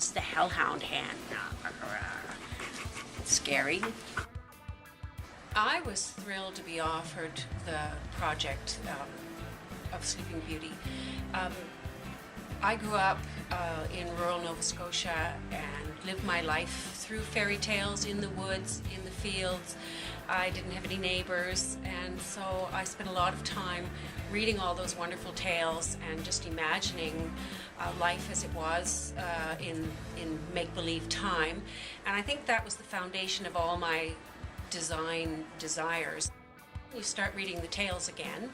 It's the Hell Hound hand. Scary. I was thrilled to be offered the project of Sleeping Beauty. I grew up in rural Nova Scotia and lived my life through fairy tales in the woods, in the fields. I didn't have any neighbors, and so I spent a lot of time reading all those wonderful tales and just imagining life as it was in make-believe time. And I think that was the foundation of all my design desires. You start reading the tales again,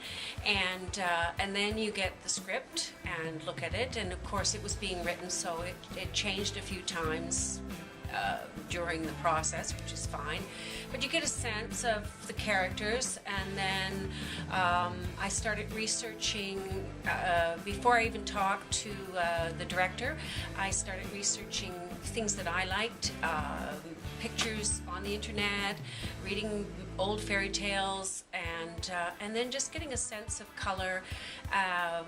and then you get the script and look at it, and of course it was being written, so it changed a few times during the process, which is fine. But you get a sense of the characters, and then I started researching, before I even talked to the director, I started researching things that I liked, pictures on the internet, reading old fairy tales, and then just getting a sense of color. I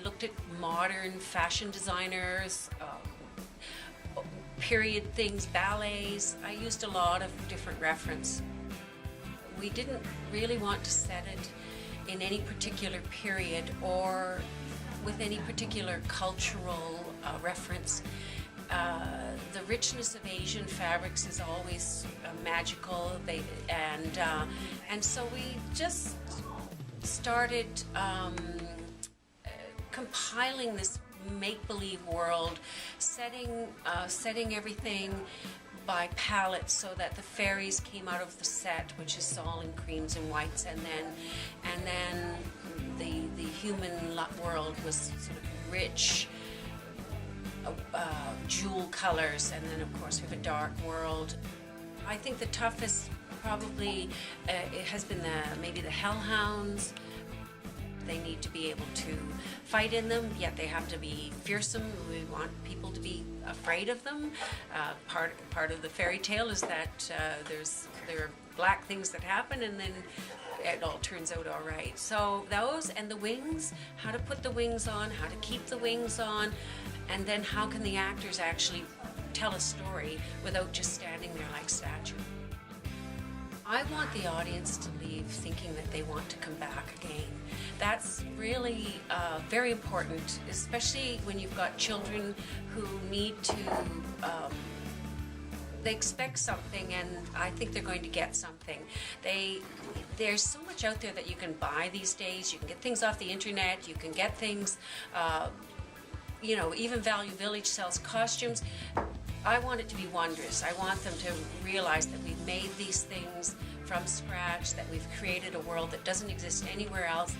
looked at modern fashion designers, period things, ballets. I used a lot of different reference. We didn't really want to set it in any particular period or with any particular cultural reference. The richness of Asian fabrics is always magical, and so we just started compiling this make-believe world, setting everything by palette so that the fairies came out of the set, which is all in creams and whites, and then the human world was sort of rich jewel colors, and then of course we have a dark world. I think the toughest probably it has been maybe the Hell Hounds. They need to be able to fight in them, yet they have to be fearsome. We want people to be afraid of them. Part of the fairy tale is that there are black things that happen, and then it all turns out all right. So those, and the wings, how to put the wings on, how to keep the wings on, and then how can the actors actually tell a story without just standing there like statues. I want the audience to leave thinking that they want to come back again. That's really very important, especially when you've got children who need to, they expect something, and I think they're going to get something. There's so much out there that you can buy these days. You can get things off the internet, you can get things, even Value Village sells costumes. I want it to be wondrous. I want them to realize that we've made these things from scratch, that we've created a world that doesn't exist anywhere else.